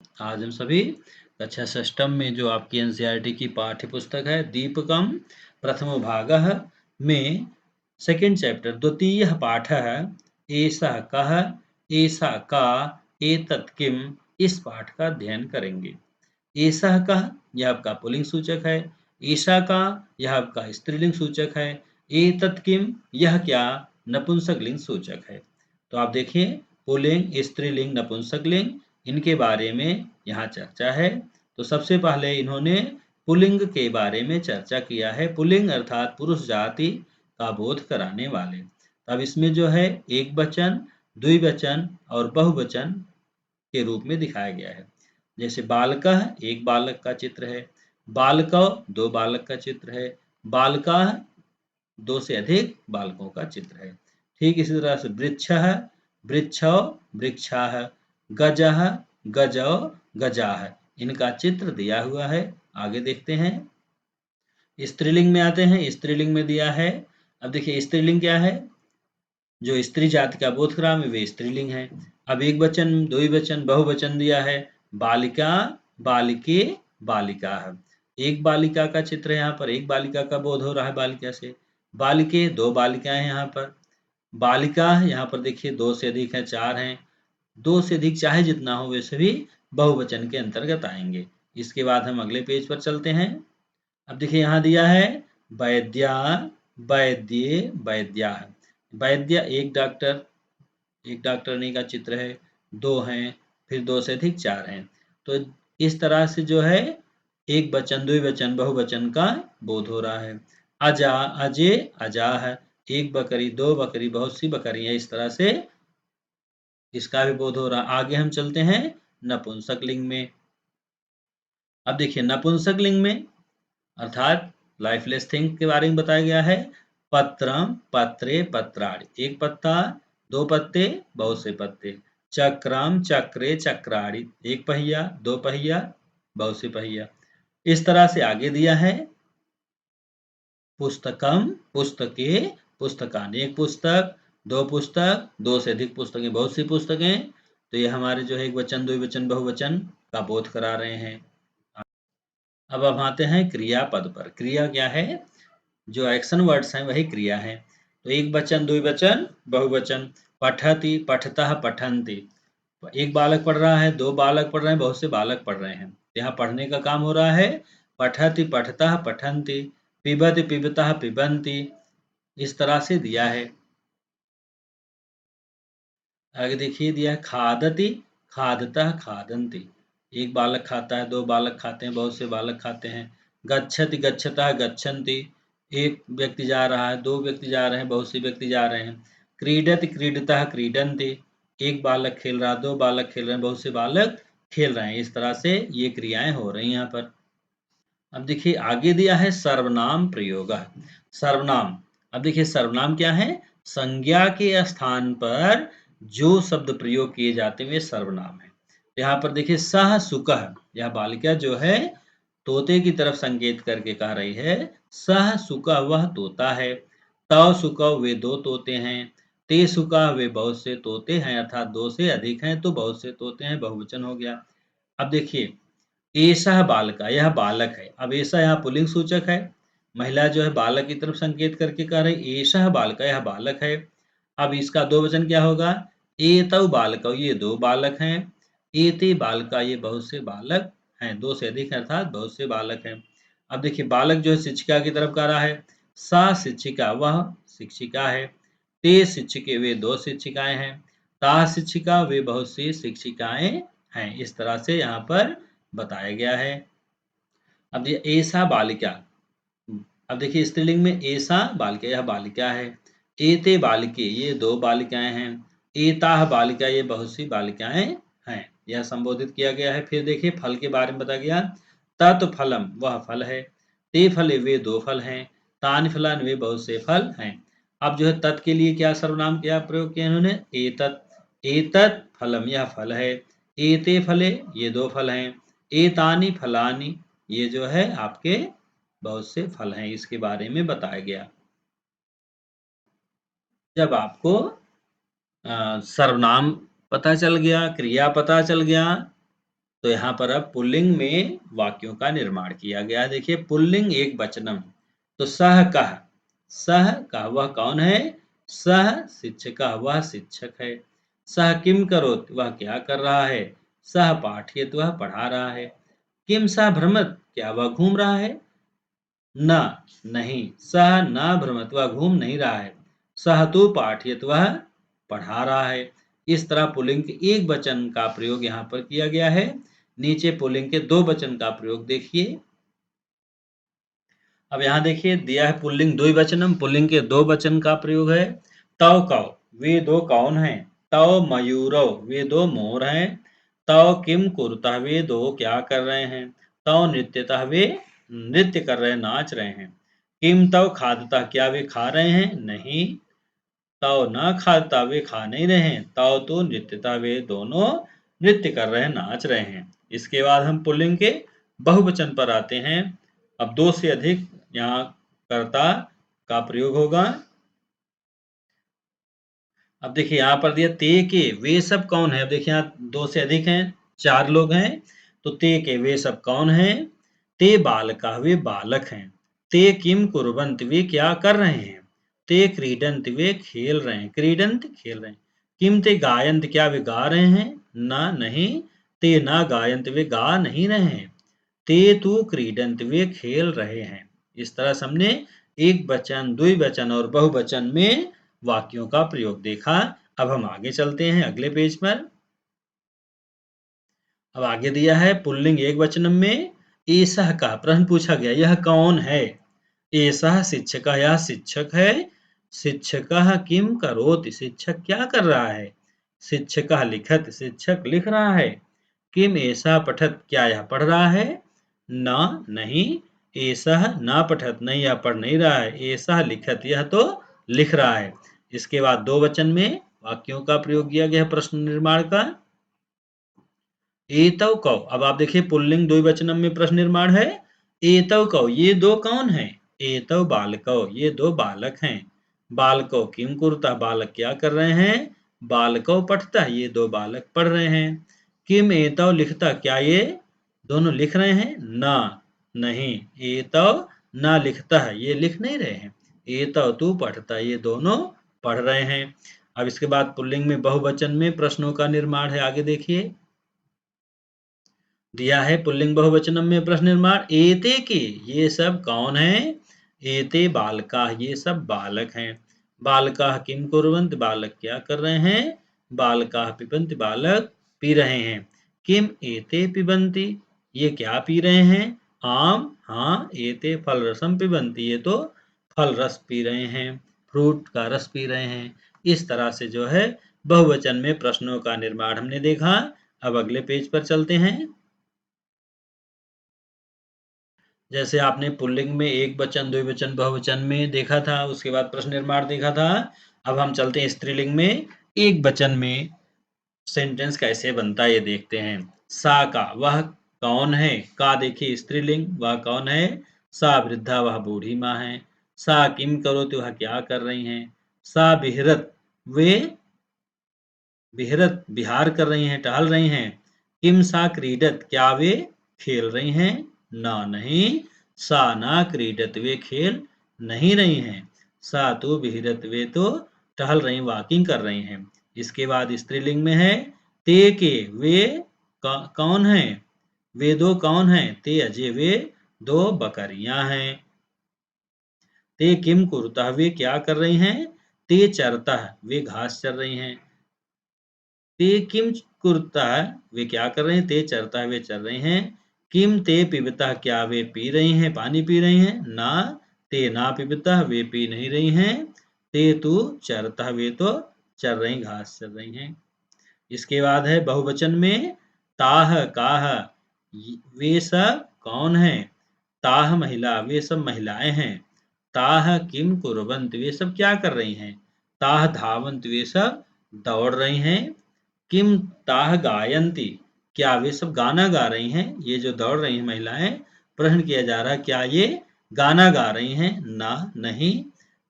आज हम सभी कक्षा षष्ठम में जो आपकी एनसीईआरटी की पाठ्य पुस्तक है दीपकम प्रथमो भागः में सेकंड चैप्टर द्वितीयः पाठः एषः कः एषा का एतत् किम इस पाठ का अध्ययन करेंगे। एषः कः यह आपका पुल्लिंग सूचक है, एषा का यह आपका स्त्रीलिंग सूचक है, एतत् किम यह क्या नपुंसक लिंग सूचक है। तो आप देखिए पुल्लिंग, स्त्रीलिंग, नपुंसक लिंग इनके बारे में यहाँ चर्चा है। तो सबसे पहले इन्होंने पुल्लिंग के बारे में चर्चा किया है। पुल्लिंग अर्थात पुरुष जाति का बोध कराने वाले। अब इसमें जो है एक वचन, द्विवचन और बहुवचन के रूप में दिखाया गया है। जैसे बालकः एक बालक का चित्र है, बालकौ दो बालक का चित्र है, बालकाः दो से अधिक बालकों का चित्र है। ठीक इसी तरह से वृक्षः वृक्षौ वृक्षाः, गजः गजौ गजाः इनका चित्र दिया हुआ है। आगे देखते हैं स्त्रीलिंग में आते हैं। स्त्रीलिंग में दिया है, अब देखिए स्त्रीलिंग क्या है, जो स्त्री जाति का बोध करा में वे स्त्रीलिंग है। अब एक वचन, द्विवचन, बहुवचन दिया है, बालिका बालिके बालिका है। एक बालिका का चित्र है, यहाँ पर एक बालिका का बोध हो रहा है बालिका से। बालिके दो बालिकाएं हैं यहाँ पर। बालिका यहाँ पर देखिए दो से अधिक है, चार हैं। दो से अधिक चाहे जितना हो वे सभी बहुवचन के अंतर्गत आएंगे। इसके बाद हम अगले पेज पर चलते हैं। अब देखिए यहाँ दिया है वैद्या वैद्ये वैद्या। वैद्य एक डॉक्टर, एक डॉक्टरनी का चित्र है, दो हैं, फिर दो से अधिक चार हैं। तो इस तरह से जो है एक वचन, द्विवचन, बहुवचन का बोध हो रहा है। अजा अजय अजा है, एक बकरी, दो बकरी, बहुत सी बकरियां, इस तरह से इसका भी बोध हो रहा है। आगे हम चलते हैं नपुंसक लिंग में। अब देखिए नपुंसक लिंग में अर्थात लाइफलेस थिंग के बारे में बताया गया है। पत्रम पत्रे पत्राणि, एक पत्ता, दो पत्ते, बहुत से पत्ते। चक्रम चक्रे चक्राणि, एक पहिया, दो पहिया, बहुत से पहिया। इस तरह से आगे दिया है पुस्तकम पुस्तके पुस्तकानि, एक पुस्तक, दो पुस्तक, दो से अधिक पुस्तकें, बहुत सी पुस्तकें। तो ये हमारे जो है एक वचन, द्विवचन, बहुवचन का बोध करा रहे हैं। अब हम आते हैं क्रियापद पर। क्रिया क्या है, जो एक्शन वर्ड्स हैं वही क्रिया है। तो एक वचन, द्विवचन, बहुवचन। पठति पठतः पठन्ति, एक बालक पढ़ रहा है, दो बालक पढ़ रहे हैं, बहुत से बालक पढ़ रहे हैं। यहाँ पढ़ने का काम हो रहा है। पठति पठतः पठन्ति, पिबति पिबतः पिबन्ति, इस तरह से दिया है। आगे देखिए दिया है खादति खादतः खादन्ति, एक बालक खाता है, दो बालक खाते हैं, बहुत से बालक खाते हैं। गच्छति गच्छतः गच्छन्ति, एक व्यक्ति जा रहा है, दो व्यक्ति जा रहे हैं, बहुत से व्यक्ति जा रहे हैं। क्रीडति क्रीडतः क्रीडन्ति, एक बालक खेल रहा है, दो बालक खेल रहे हैं, बहुत से बालक खेल रहे हैं। इस तरह से ये क्रियाएं हो रही हैं यहाँ पर। अब देखिए आगे दिया है सर्वनाम प्रयोग। सर्वनाम, अब देखिए सर्वनाम क्या है, संज्ञा के स्थान पर जो शब्द प्रयोग किए जाते हैं वे सर्वनाम है। यहाँ पर देखिए सह सुकह, यह बालिका जो है तोते की तरफ संकेत करके कह रही है। सह सुकह वह तोता है, तव सुकह वे दो तोते हैं, ते सुकह वे बहुत से तोते हैं, अर्थात दो से अधिक हैं तो बहुत से तोते हैं, बहुवचन हो गया। अब देखिए एषः बालका, यह बालक है। अब एषः यहाँ पुल्लिंग सूचक है, महिला जो है बालक की तरफ संकेत करके कह रही एषः बालका, यह बालक है। अब इसका दो वचन क्या होगा, एतौ बालकौ, ये दो बालक हैं, एते बालका, ये बहुत से बालक हैं, दो से अधिक हैं अर्थात बहुत से बालक हैं। अब देखिए बालक जो है शिक्षिका की तरफ कह रहा है। सा शिक्षिका, वह शिक्षिका है। ते शिक्षिके, वे दो शिक्षिकाएं हैं। ता शिक्षिका, वे बहुत सी शिक्षिकाएं हैं। इस तरह से यहाँ पर बताया गया है। अब ये ऐसा बालिका, अब देखिए स्त्रीलिंग में ऐसा बालिका, यह बालिका है। एते बालिके, ये दो बालिकाएं हैं। एताह बालिका, ये बहुत सी बालिकाएं हैं। यह संबोधित किया गया है। फिर देखिए फल के बारे में बताया गया। तत् फलम, वह फल है। ते फले, वे दो फल हैं। तान फलान, वे बहुत से फल हैं। अब जो है तत् के लिए क्या सर्वनाम क्या प्रयोग किया इन्होंने, एतत्, एतत् फलम, यह फल है। एते फले, ये दो फल हैं। एतानी फलानी, ये जो है आपके बहुत से फल हैं, इसके बारे में बताया गया। जब आपको सर्वनाम पता चल गया, क्रिया पता चल गया, तो यहाँ पर अब पुल्लिंग में वाक्यों का निर्माण किया गया। देखिए पुल्लिंग एक वचनम, तो सह कह वह कौन है? सह शिक्षक वह शिक्षक है। सह किम करोत वह क्या कर रहा है? सह पाठयत वह पढ़ा रहा है। किम सह भ्रमत क्या वह घूम रहा है? न नहीं, सह न भ्रमत वह घूम नहीं रहा है। सह तो पाठयत वह पढ़ा रहा है। इस तरह पुल्लिंग के एक वचन का प्रयोग यहाँ पर किया गया है। नीचे पुल्लिंग के दो वचन का प्रयोग देखिए। अब यहाँ देखिए दिया है पुल्लिंग द्विवचनम, पुल्लिंग के दो वचन का प्रयोग है। तव कौ वे दो कौन हैं? तव मयूरव वे दो मोर हैं। तव किम कुरुतः वे दो क्या कर रहे हैं? तव नृत्यतः वे नृत्य कर रहे नाच रहे हैं। किम तव खादतः क्या वे खा रहे हैं? नहीं। तव न खाता वे खा नहीं रहे हैं। तव तो नृत्यता वे दोनों नृत्य कर रहे हैं नाच रहे हैं। इसके बाद हम पुल्लिंग के बहुवचन पर आते हैं। अब दो से अधिक यहाँ कर्ता का प्रयोग होगा। अब देखिए यहाँ पर दिया ते के वे सब कौन है? अब देखिए यहाँ दो से अधिक हैं, चार लोग हैं, तो ते के वे सब कौन हैं? ते बालका वे बालक हैं। ते किम कुर्वन्त वे क्या कर रहे हैं? ते क्रीडंत वे खेल रहे हैं। क्रीडंत खेल रहे हैं। किम ते गायंत क्या वे गा रहे हैं? ना नहीं। ते ना गायंत वे गा नहीं रहे हैं। ते तु क्रीडंत वे खेल रहे हैं। इस तरह से हमने एक वचन, द्विवचन और बहुवचन में वाक्यों का प्रयोग देखा। अब हम आगे चलते हैं अगले पेज पर। अब आगे दिया है पुल्लिंग एक वचन में एसह का प्रश्न पूछा गया, यह कौन है? एसह शिक्षक या शिक्षक है। शिक्षक किम करोति शिक्षक क्या कर रहा है? शिक्षक लिखत शिक्षक लिख रहा है। किम ऐसा पठत क्या यह पढ़ रहा है? ना नहीं। ऐसा ना पठत नहीं यह पढ़ नहीं रहा है। ऐसा लिखत यह तो लिख रहा है। इसके बाद दो वचन में वाक्यों का प्रयोग किया गया प्रश्न निर्माण का। एतव कौ अब आप देखिए पुल्लिंग द्विवचन में प्रश्न निर्माण है। एतव कौ ये दो कौन है? एतव बालकौ ये दो बालक हैं। बालकौ किम कुरुतः बालक क्या कर रहे हैं? बालकौ पठता ये दो बालक पढ़ रहे हैं। किम एतव लिखता क्या ये दोनों लिख रहे हैं? ना नहीं। एतव ना लिखता है ये लिख नहीं रहे हैं। एतव तू पढ़ता ये दोनों पढ़ रहे हैं। अब इसके बाद पुल्लिंग में बहुवचन में प्रश्नों का निर्माण है। आगे देखिए दिया है पुल्लिंग बहुवचनम में प्रश्न निर्माण। एते के ये सब कौन है? एते बालका ये सब बालक हैं। बालका किम कुर्वन्त बालक क्या कर रहे हैं? बालका पिबन्ति बालक पी रहे हैं। किम एते पिबन्ति ये क्या पी रहे हैं? आम हाँ एते फल रसम पिबन्ति ये तो फल रस पी रहे हैं, फ्रूट का रस पी रहे हैं। इस तरह से जो है बहुवचन में प्रश्नों का निर्माण हमने देखा। अब अगले पेज पर चलते हैं। जैसे आपने पुल्लिंग में एक वचन, द्विवचन, बहुवचन में देखा था, उसके बाद प्रश्न निर्माण देखा था। अब हम चलते हैं स्त्रीलिंग में एक वचन में सेंटेंस कैसे बनता है ये देखते हैं। सा का वह कौन है? का देखिए स्त्रीलिंग वह कौन है? सा वृद्धा वह बूढ़ी माँ है। सा किम करोति वह क्या कर रही हैं? सा विहरत वे विहरत विहार कर रही हैं, टहल रही हैं। किम सा क्रीडत क्या वे खेल रही हैं? ना नहीं। सा ना क्रीडत वे खेल नहीं रही हैं। सा तो विहरत वे तो टहल रही वॉकिंग कर रही हैं। इसके बाद स्त्रीलिंग में है ते के वे कौन हैं? वे दो कौन हैं? ते अजय वे दो बकरियां हैं। ते किम कुरुतः वे क्या कर रही हैं? ते चरतः वे घास चर रही हैं। ते किम कुरुतः वे क्या कर रहे हैं? ते चरता वे चल रहे हैं। किम ते पिबता क्या वे पी रही हैं, पानी पी रही हैं? ना। ते ना पिबता वे पी नहीं रही हैं। ते तु चरता वे तो चल रही घास चल रही हैं। इसके बाद है बहुवचन में ताह काह वे सब कौन है? ताह महिला वे सब महिलाएं हैं। ताह किम कुर्वन्त वे सब क्या कर रही हैं? ताह धावंत वे सब दौड़ रही हैं। किम ताह गायंती क्या वे सब गाना गा रही हैं? ये जो दौड़ रही हैं महिलाएं, प्रश्न किया जा रहा है क्या ये गाना गा रही हैं? ना नहीं।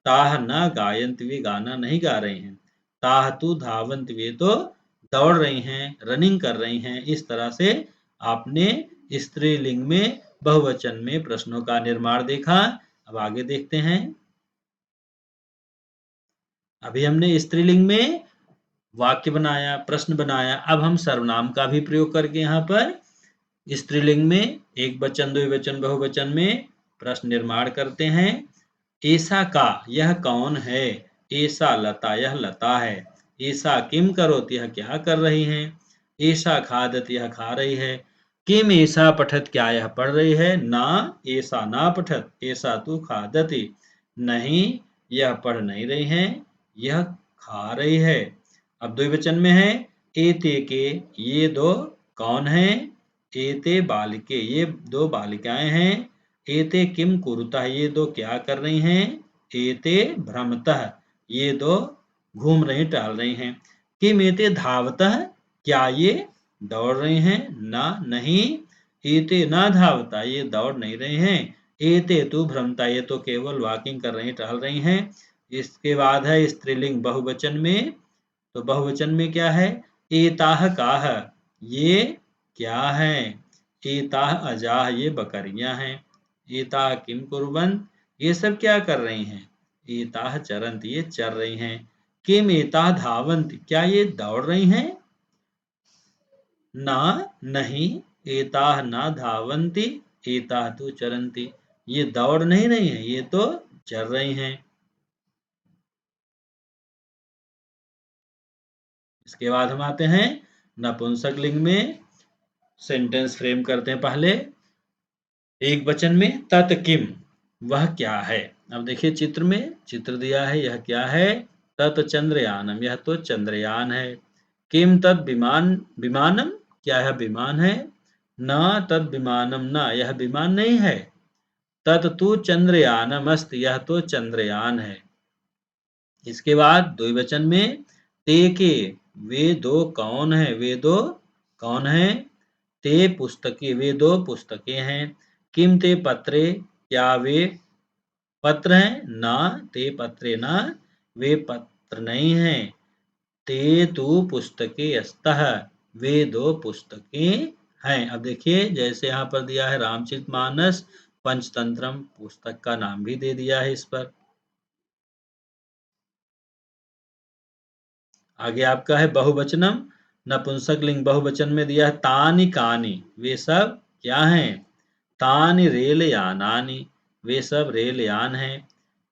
ताह ना गायंत वे गाना नहीं गा रही हैं। ताह तु धावंत वे तो दौड़ रही हैं, रनिंग कर रही हैं। इस तरह से आपने स्त्रीलिंग में बहुवचन में प्रश्नों का निर्माण देखा। अब आगे देखते हैं। अभी हमने स्त्रीलिंग में वाक्य बनाया, प्रश्न बनाया। अब हम सर्वनाम का भी प्रयोग करके यहाँ पर स्त्रीलिंग में एक वचन, द्विवचन, बहुवचन में प्रश्न निर्माण करते हैं। ऐसा का, यह कौन है। ऐसा लता, यह लता है। ऐसा किम करोति, यह क्या कर रही हैं। ऐसा खादत, यह खा रही है। किम ऐसा पठत, क्या यह पढ़ रही है। ना ऐसा ना पठत, ऐसा तू खादति, नहीं यह पढ़ नहीं रही है, यह खा रही है। अब द्विवचन में है एते के, ये दो कौन है। एते बालिके, ये दो बालिकाएं हैं। एते किम कुरुतः, ये दो क्या कर रही हैं। एते भ्रमतः, ये दो घूम रही, टहल रही हैं। किम एते धावतः, क्या ये दौड़ रही हैं। ना नहीं। एते ना धावता, ये दौड़ नहीं रही हैं। एते तु भ्रमता, ये तो केवल वॉकिंग कर रही, टहल रही हैं। इसके बाद है स्त्रीलिंग बहुवचन में। तो बहुवचन में क्या है। एताह काह, ये क्या है। एताह अजाह, ये बकरियां हैं। एताह किम कुर्वन्, ये सब क्या कर रही हैं। एताह चरन्त, ये चर रही हैं। किम एताह धावन्त, क्या ये दौड़ रही हैं। ना नहीं। एताह ना धावन्ति, एताह तो चरन्ति, ये दौड़ नहीं रही हैं, ये तो चल रही हैं। इसके बाद हम आते हैं नपुंसक लिंग में। सेंटेंस फ्रेम करते हैं पहले एक वचन में। तत् किम, वह क्या है। अब देखिए चित्र में, चित्र दिया है, यह क्या है। तत् चंद्रयानम, यह तो चंद्रयान है। किम तत् विमान, विमानम, क्या यह विमान है। न तत् विमानम, न यह विमान नहीं है। तत् तु चंद्रयानम अस्त, यह तो चंद्रयान है। इसके बाद द्विवचन में ते के, वे दो कौन है। वे दो कौन है। ते पुस्तकें, वे दो पुस्तकें हैं। किम ते पत्रे, क्या वे पत्र हैं। ना ते पत्रे ना, वे पत्र नहीं हैं। ते तु पुस्तकें अस्तः, वे दो पुस्तकें हैं। अब देखिए जैसे यहाँ पर दिया है रामचरितमानस पंचतंत्रम, पुस्तक का नाम भी दे दिया है इस पर। आगे आपका है बहुवचनम। नपुंसक लिंग बहुवचन में दिया है तानि कानि, वे सब क्या हैं। तानि रेल यानानि, वे सब रेल यान हैं।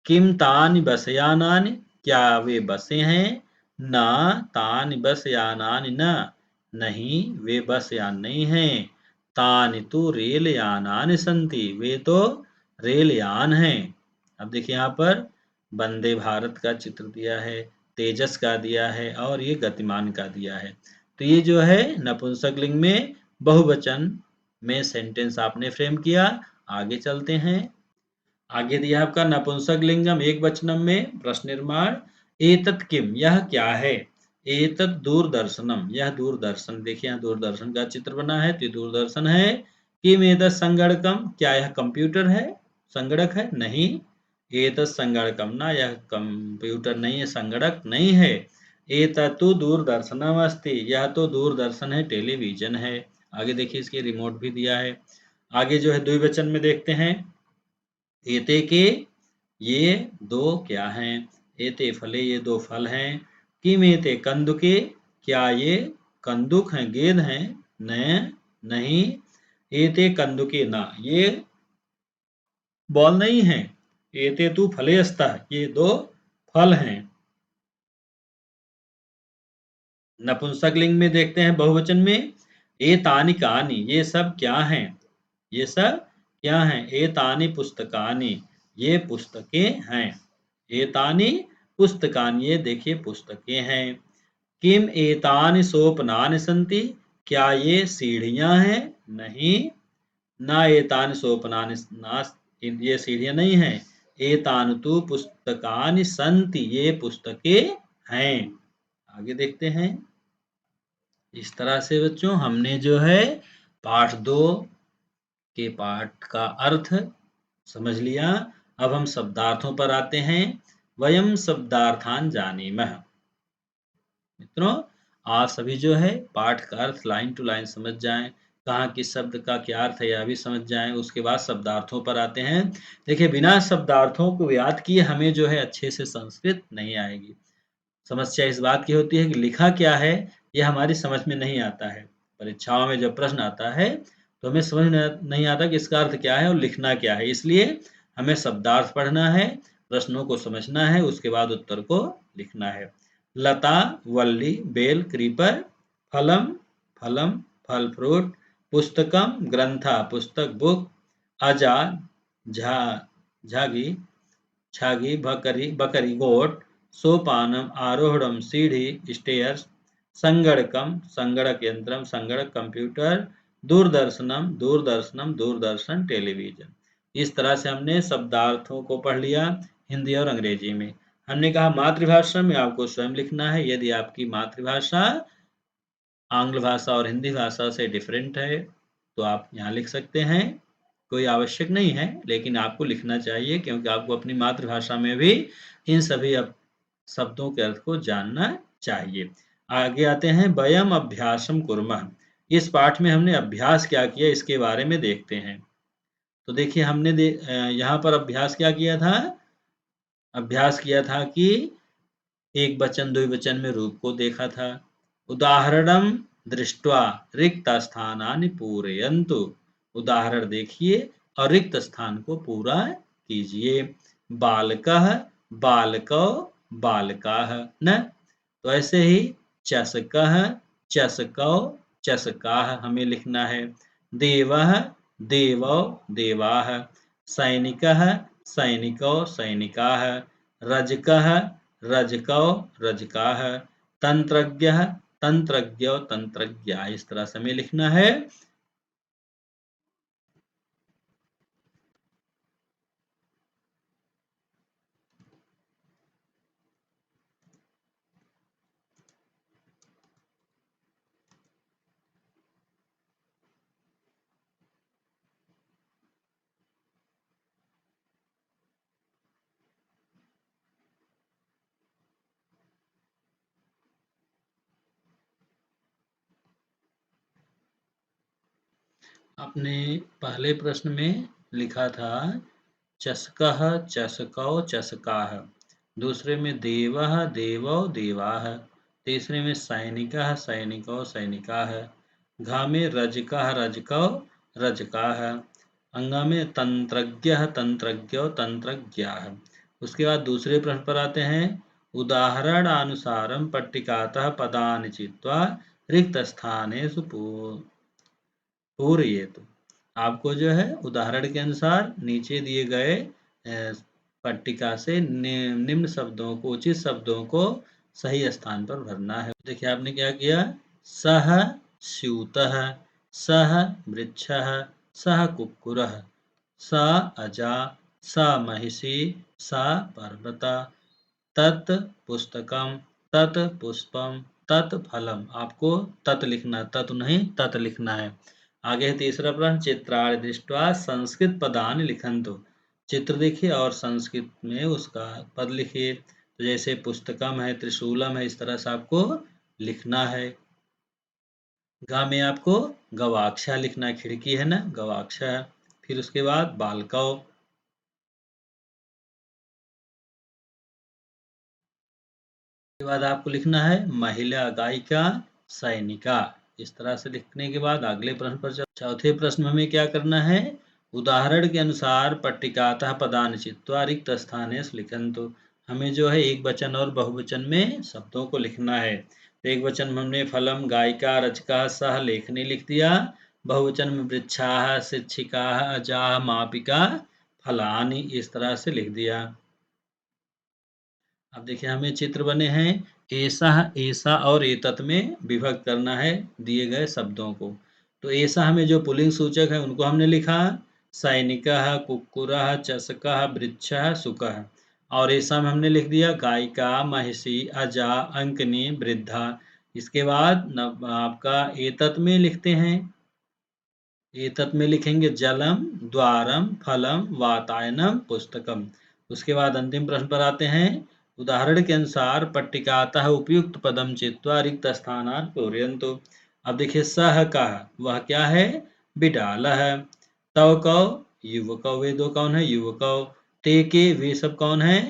किम तानि बस यानानि, क्या वे बसें हैं। ना तानि बस यानानि न, नहीं वे बस यान नहीं हैं। तानि तु रेल यानानि सन्ति, वे तो रेल यान हैं। अब देखिए यहाँ पर वंदे भारत का चित्र दिया है, तेजस का दिया है और ये गतिमान का दिया है। तो ये जो है नपुंसक लिंग में बहुवचन में सेंटेंस आपने फ्रेम किया। आगे चलते हैं। आगे दिया आपका नपुंसक लिंगम एक वचनम में प्रश्न निर्माण। एतत् किम, यह क्या है। एतत् दूरदर्शनम, यह दूरदर्शन। देखिए यहाँ दूरदर्शन का चित्र बना है, तो दूरदर्शन है। किम एतत् संगणकम, क्या यह कंप्यूटर है, संगणक है। नहीं। एतत् संगणकम ना, यह कंप्यूटर नहीं है, संगणक नहीं है। एतत्तु दूरदर्शनम अस्ति, यह तो दूरदर्शन है, टेलीविजन है। आगे देखिए इसके रिमोट भी दिया है। आगे जो है द्विवचन में देखते हैं। एते के, ये दो क्या हैं। एते फले, ये दो फल हैं। किम एते कंदुके, क्या ये कंदुक हैं, गेंद हैं। न नहीं। एते कंदुके ना, ये बॉल नहीं है। एते तु फले स्तः, ये दो फल हैं। नपुंसक लिंग में देखते हैं बहुवचन में। एतानि कानि, ये सब क्या हैं। ये सब क्या हैं। एतानि पुस्तकानि, ये पुस्तकें हैं। एतानि पुस्तकानि, ये देखिए पुस्तकें हैं। किम एतानि सोपनानि सन्ति, क्या ये सीढ़ियां हैं। नहीं। ना एतानि सोपनानि ना, ये सीढ़ियां नहीं हैं। एतानि तु पुस्तकानि सन्ति, ये पुस्तकें हैं। आगे देखते हैं। इस तरह से बच्चों हमने जो है पाठ 2 के पाठ का अर्थ समझ लिया। अब हम शब्दार्थों पर आते हैं। वयम शब्दार्थान जानीमः। मित्रों, आप सभी जो है पाठ का अर्थ लाइन टू लाइन समझ जाएं। कहाँ किस शब्द का क्या अर्थ है यह भी समझ जाएँ। उसके बाद शब्दार्थों पर आते हैं। देखिए बिना शब्दार्थों को याद किए हमें जो है अच्छे से संस्कृत नहीं आएगी। समस्या इस बात की होती है कि लिखा क्या है, ये हमारी समझ में नहीं आता है। परीक्षाओं में जब प्रश्न आता है, तो हमें समझ न नहीं आता कि इसका अर्थ क्या है और लिखना क्या है। इसलिए हमें शब्दार्थ पढ़ना है, प्रश्नों को समझना है, उसके बाद उत्तर को लिखना है। लता, वल्ली, बेल, क्रीपर, फलम, फलम, फल, फ्रूट, पुस्तकम, ग्रंथा, पुस्तक, बुक, अजा, झा, झागी, छागी, बकरी, गोट, सोपानम, आरोहणम, सीढ़ी, स्टेयर्स, संगणकम, संगणक यंत्रम, संगणक, कंप्यूटर, दूरदर्शनम, दूरदर्शनम, दूरदर्शन, टेलीविजन। इस तरह से हमने शब्दार्थों को पढ़ लिया हिंदी और अंग्रेजी में। हमने कहा मातृभाषा में आपको स्वयं लिखना है। यदि आपकी मातृभाषा आंग्ल भाषा और हिंदी भाषा से डिफरेंट है, तो आप यहाँ लिख सकते हैं। कोई आवश्यक नहीं है, लेकिन आपको लिखना चाहिए क्योंकि आपको अपनी मातृभाषा में भी इन सभी शब्दों के अर्थ को जानना चाहिए। आगे आते हैं वयम् अभ्यासम कुर्मः। इस पाठ में हमने अभ्यास क्या किया इसके बारे में देखते हैं। तो देखिए हमने यहाँ पर अभ्यास क्या किया था? अभ्यास किया था कि एक वचन द्विवचन में रूप को देखा था। उदाहरणम दृष्ट्वा रिक्तस्थानानि पूरयन्तु। उदाहरण देखिए और रिक्त स्थान को पूरा कीजिए। बालकः, बालकौ, बालकाः। न तो ऐसे ही चषकः, चषकौ, चषकाः हमें लिखना है। देवः, देवौ, देवाः। सैनिकः, सैनिकौ, सैनिकाः। रजकः, रजकौ, रजकाः। तंत्रज्ञः, तंत्रज्ञौ, तंत्रज्ञाः। इस तरह से हमें लिखना है। आपने पहले प्रश्न में लिखा था चषकः, चषकौ, चषकाः। दूसरे में देवः, देवौ, देवाः। तीसरे में सैनिकः, सैनिकौ, सैनिकाः। घ में रजकः, रजकौ, रजकाः। अंगा में तंत्रज्ञः, तंत्रज्ञौ, तंत्रज्ञाः। उसके बाद दूसरे प्रश्न पर आते हैं। उदाहरणानुसारं पट्टिकातः पदानि चित्वा रिक्तस्थानेषु पूरयेतु। आपको जो है उदाहरण के अनुसार नीचे दिए गए पट्टिका से निम्न शब्दों को, उचित शब्दों को सही स्थान पर भरना है। देखिए आपने क्या किया। सः स्यूतः, सः वृक्षः, सः कुक्कुरः, सा अजा, सा महिषी, सा पर्वता, तत् पुस्तकम, तत् पुष्पम, तत् फलम। आपको तत् लिखना, तत् नहीं तत् लिखना है। आगे है तीसरा प्रश्न। चित्राणि दृष्ट्वा संस्कृत पदानि लिखन्तु। चित्र देखिए और संस्कृत में उसका पद लिखिए। तो जैसे पुस्तकम है, त्रिशूलम है, इस तरह से आपको लिखना है। गा में आपको गवाक्षा लिखना है। खिड़की है ना, गवाक्षा। फिर उसके बाद बालकौ। के बाद आपको लिखना है महिला, गायिका, सैनिका। इस तरह से लिखने के बाद अगले प्रश्न पर चौथे प्रश्न में हमें क्या करना है। उदाहरण के अनुसार पट्टिकातः पदानि चित्वा रिक्त स्थानेषु लिखन्तु। हमें जो है एक वचन और बहुवचन में शब्दों को लिखना है। तो एक वचन में हमने फलम, गायिका, रचका, सह लेखनी लिख दिया। बहुवचन में वृक्षाः, शिक्षिकाः, अजाः, मापिका, फलानि। इस तरह से लिख दिया। अब देखिए हमें चित्र बने हैं। ऐसा, ऐसा और एतत् में विभक्त करना है दिए गए शब्दों को। तो ऐसा हमें जो पुल्लिंग सूचक है उनको हमने लिखा। सैनिकः, कुक्कुरः, चषकः, वृक्षः, शुकः। और ऐसा में हमने लिख दिया गायिका, महिषी, अजा, अंकनी, वृद्धा। इसके बाद आपका एतत् में लिखते हैं। एतत् में लिखेंगे जलम, द्वारम, फलम, वातायनम, पुस्तकम। उसके बाद अंतिम प्रश्न पर आते हैं। उदाहरण के अनुसार पट्टिकातः उपयुक्त पदम चित्वा रिक्त स्थानान् पूरयन्तु। अब देखिए सह कह वह क्या है, बिडाल है। तव कौ युवकौ वे दो कौन है, युवकौ। ते के वे सब कौन है,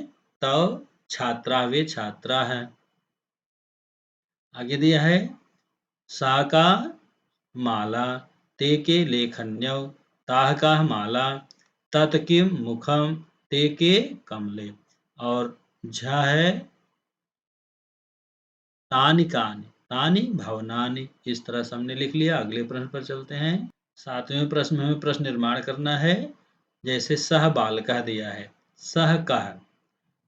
तव छात्रा वे छात्रा है। आगे दिया है सा का माला, ते के लेखन्यौ, ताह का माला, तत् किम मुखम, ते के कमले। और झ है तानि कानि, तानि भवनानि। इस तरह से हमने लिख लिया। अगले प्रश्न पर चलते हैं। 7वें प्रश्न में हमें प्रश्न निर्माण करना है। जैसे सह बालकः दिया है, सह कह,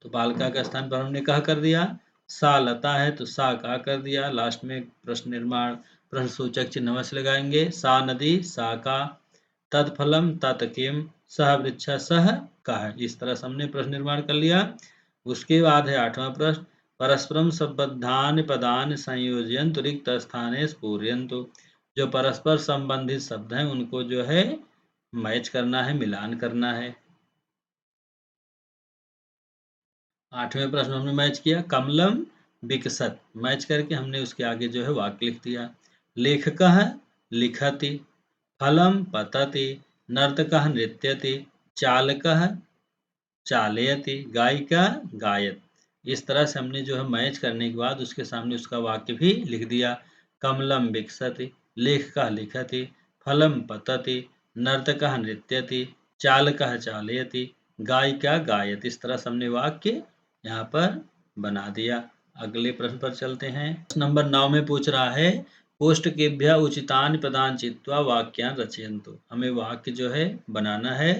तो बालिका के स्थान पर हमने कह कर दिया। सा लता है तो सा का कर दिया। लास्ट में प्रश्न निर्माण प्रश्न सूचक चिन्ह अवश्य लगाएंगे। सा नदी सा का, तत्फलम तत् किम, सह वृक्ष सह कह। इस तरह से हमने प्रश्न निर्माण कर लिया। उसके बाद है 8वां प्रश्न, परस्परम संबद्धान पदान संयोजयन्तु रिक्त स्थाने स्फुरयन्तु। जो परस्पर संबंधित शब्द हैं उनको जो है मैच करना है, मिलान करना है। 8वें प्रश्न में हमने मैच किया। कमलम विकसत, मैच करके हमने उसके आगे जो है वाक्य लिख दिया। लेखकः लिखति, फलम पतति, नर्तकः नृत्यति, चालकः चालयति, गायिका गायत। इस तरह से हमने जो है मैच करने के बाद उसके सामने उसका वाक्य भी लिख दिया। कमलम विकसति, लेखकः लिखति, फलम पतति, नर्तकः नृत्यति, चालकः चालयति, गायिका गायत। इस तरह से हमने वाक्य यहाँ पर बना दिया। अगले प्रश्न पर चलते हैं। प्रश्न नंबर 9 में पूछ रहा है कोष्ठकेभ्यः उचितानि पदानि चित्वा वाक्यान् रचयन्तु। हमें वाक्य जो है बनाना है।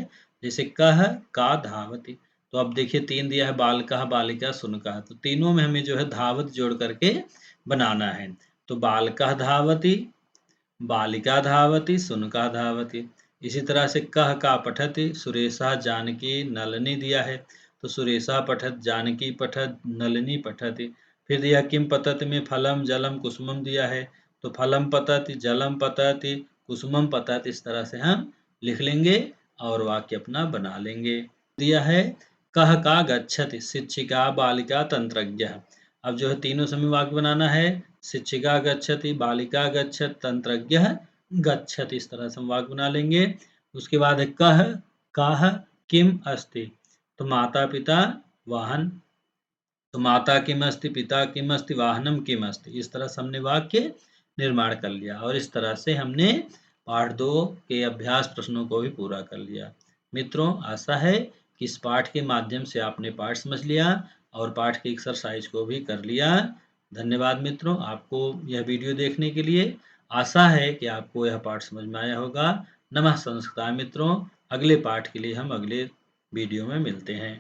जैसे कह का धावति, तो अब देखिए 3 दिया है, बालकः बालिका शुनकः, तो तीनों में हमें जो है धावत जोड़ करके बनाना है। तो बालकः धावति, बालिका धावति, शुनकः धावति। इसी तरह से कह का पठति, सुरेशः जानकी नलिनी दिया है, तो सुरेशा पठत, जानकी पठत, नलिनी पठति। फिर दिया किम पतति में फलम जलम कुसुमम दिया है, तो फलम पतति, जलम पतति, कुसुमम पतति। इस तरह से हम लिख लेंगे और वाक्य अपना बना लेंगे। दिया है कह का गच्छति, शिक्षिका बालिका तंत्रज्ञ। अब जो है तीनों समय वाक्य बनाना है। शिक्षिका गच्छति, बालिका गच्छत, तंत्रज्ञ गच्छति। इस तरह से हम वाक्य बना लेंगे। उसके बाद है कह काह किम अस्ति, तो माता पिता वाहन, तो माता किम अस्ति, पिता किम अस्ति, वाहनम किम अस्ति। इस तरह से हमने वाक्य निर्माण कर लिया और इस तरह से हमने पाठ 2 के अभ्यास प्रश्नों को भी पूरा कर लिया। मित्रों, आशा है कि इस पाठ के माध्यम से आपने पाठ समझ लिया और पाठ की एक्सरसाइज को भी कर लिया। धन्यवाद मित्रों, आपको यह वीडियो देखने के लिए। आशा है कि आपको यह पाठ समझ में आया होगा। नमः संस्कृताय मित्रों, अगले पाठ के लिए हम अगले वीडियो में मिलते हैं।